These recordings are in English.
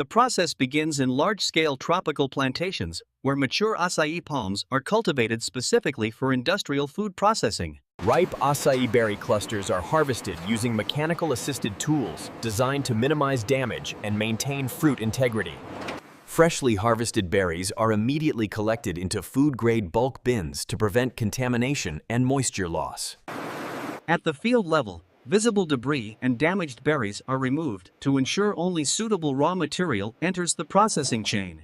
The process begins in large-scale tropical plantations, where mature acai palms are cultivated specifically for industrial food processing. Ripe acai berry clusters are harvested using mechanical-assisted tools designed to minimize damage and maintain fruit integrity. Freshly harvested berries are immediately collected into food-grade bulk bins to prevent contamination and moisture loss. At the field level, visible debris and damaged berries are removed to ensure only suitable raw material enters the processing chain.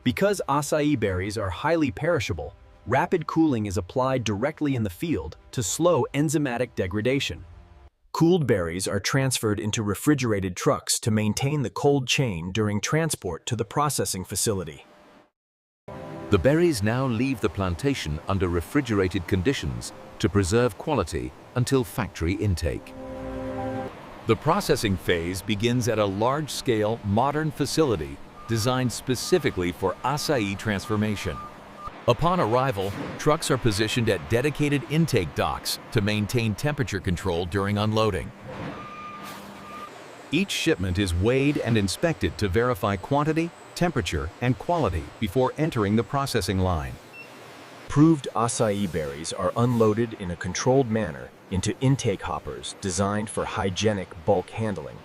Because acai berries are highly perishable, rapid cooling is applied directly in the field to slow enzymatic degradation. Cooled berries are transferred into refrigerated trucks to maintain the cold chain during transport to the processing facility. The berries now leave the plantation under refrigerated conditions to preserve quality until factory intake. The processing phase begins at a large-scale, modern facility designed specifically for acai transformation. Upon arrival, trucks are positioned at dedicated intake docks to maintain temperature control during unloading. Each shipment is weighed and inspected to verify quantity, temperature, and quality before entering the processing line. Approved acai berries are unloaded in a controlled manner into intake hoppers designed for hygienic bulk handling.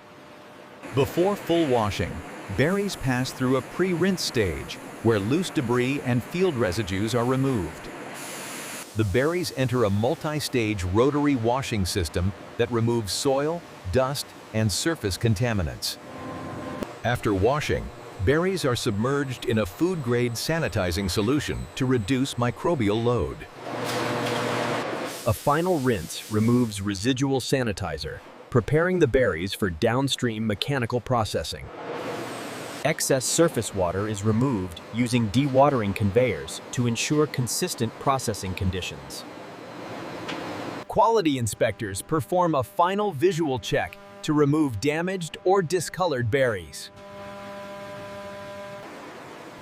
Before full washing, berries pass through a pre-rinse stage where loose debris and field residues are removed. The berries enter a multi-stage rotary washing system that removes soil, dust, and surface contaminants. After washing, berries are submerged in a food-grade sanitizing solution to reduce microbial load. A final rinse removes residual sanitizer, preparing the berries for downstream mechanical processing. Excess surface water is removed using dewatering conveyors to ensure consistent processing conditions. Quality inspectors perform a final visual check to remove damaged or discolored berries.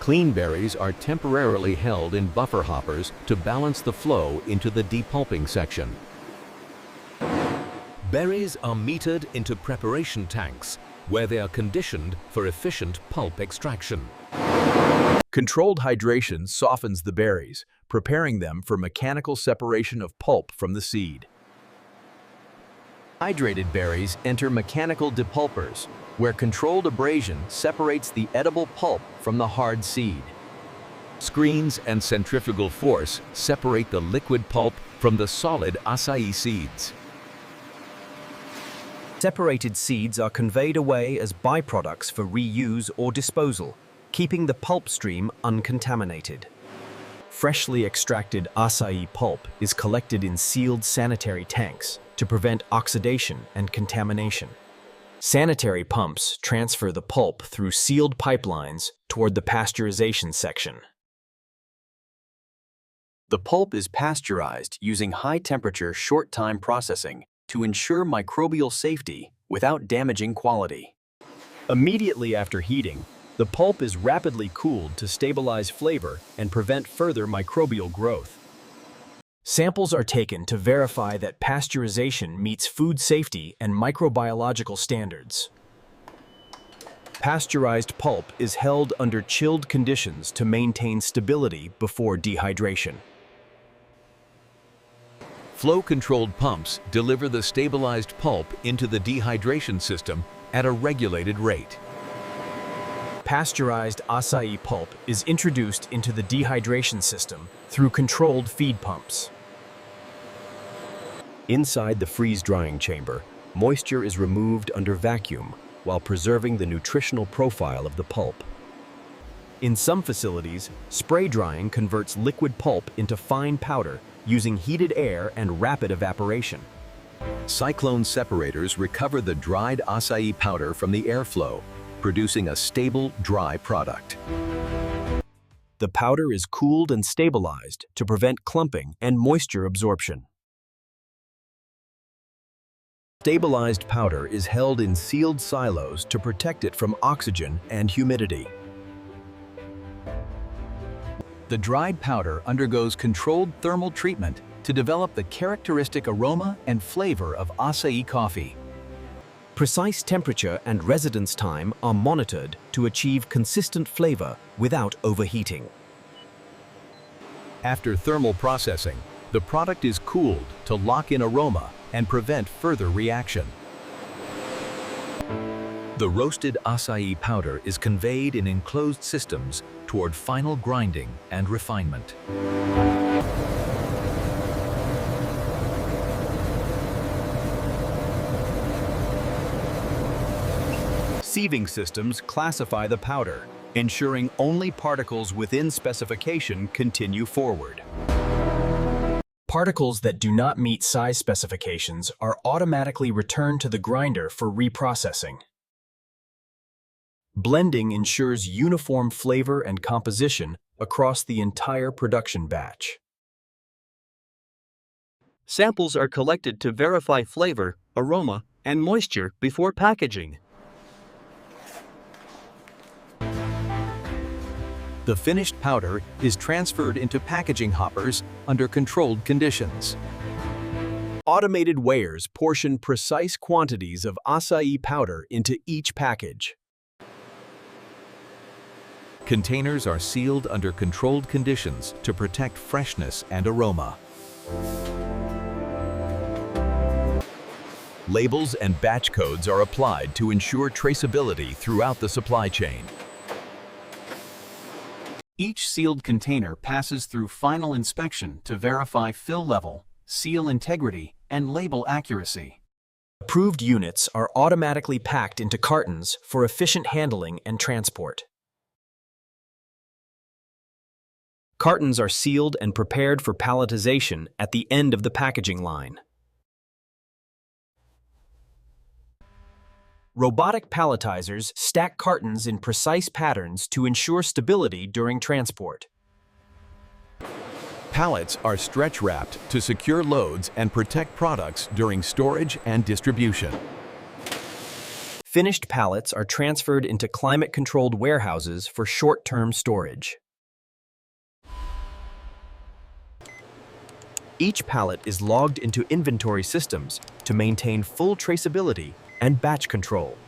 Clean berries are temporarily held in buffer hoppers to balance the flow into the depulping section. Berries are metered into preparation tanks, where they are conditioned for efficient pulp extraction. Controlled hydration softens the berries, preparing them for mechanical separation of pulp from the seed. Hydrated berries enter mechanical depulpers, where controlled abrasion separates the edible pulp from the hard seed. Screens and centrifugal force separate the liquid pulp from the solid acai seeds. Separated seeds are conveyed away as byproducts for reuse or disposal, keeping the pulp stream uncontaminated. Freshly extracted acai pulp is collected in sealed sanitary tanks to prevent oxidation and contamination. Sanitary pumps transfer the pulp through sealed pipelines toward the pasteurization section. The pulp is pasteurized using high-temperature, short-time processing to ensure microbial safety without damaging quality. Immediately after heating, the pulp is rapidly cooled to stabilize flavor and prevent further microbial growth. Samples are taken to verify that pasteurization meets food safety and microbiological standards. Pasteurized pulp is held under chilled conditions to maintain stability before dehydration. Flow-controlled pumps deliver the stabilized pulp into the dehydration system at a regulated rate. Pasteurized acai pulp is introduced into the dehydration system through controlled feed pumps. Inside the freeze-drying chamber, moisture is removed under vacuum while preserving the nutritional profile of the pulp. In some facilities, spray drying converts liquid pulp into fine powder using heated air and rapid evaporation. Cyclone separators recover the dried acai powder from the airflow, producing a stable, dry product. The powder is cooled and stabilized to prevent clumping and moisture absorption. Stabilized powder is held in sealed silos to protect it from oxygen and humidity. The dried powder undergoes controlled thermal treatment to develop the characteristic aroma and flavor of acai coffee. Precise temperature and residence time are monitored to achieve consistent flavor without overheating. After thermal processing, the product is cooled to lock in aroma and prevent further reaction. The roasted acai powder is conveyed in enclosed systems toward final grinding and refinement. Sieving systems classify the powder, ensuring only particles within specification continue forward. Particles that do not meet size specifications are automatically returned to the grinder for reprocessing. Blending ensures uniform flavor and composition across the entire production batch. Samples are collected to verify flavor, aroma, and moisture before packaging. The finished powder is transferred into packaging hoppers under controlled conditions. Automated weighers portion precise quantities of acai powder into each package. Containers are sealed under controlled conditions to protect freshness and aroma. Labels and batch codes are applied to ensure traceability throughout the supply chain. Each sealed container passes through final inspection to verify fill level, seal integrity, and label accuracy. Approved units are automatically packed into cartons for efficient handling and transport. Cartons are sealed and prepared for palletization at the end of the packaging line. Robotic palletizers stack cartons in precise patterns to ensure stability during transport. Pallets are stretch-wrapped to secure loads and protect products during storage and distribution. Finished pallets are transferred into climate-controlled warehouses for short-term storage. Each pallet is logged into inventory systems to maintain full traceability and batch control.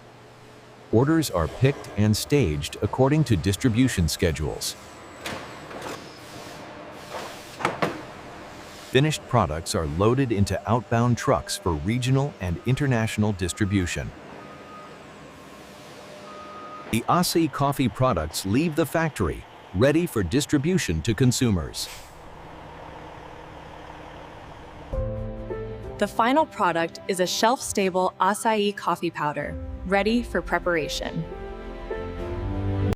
Orders are picked and staged according to distribution schedules. Finished products are loaded into outbound trucks for regional and international distribution. The Acai coffee products leave the factory, ready for distribution to consumers. The final product is a shelf-stable acai coffee powder, ready for preparation.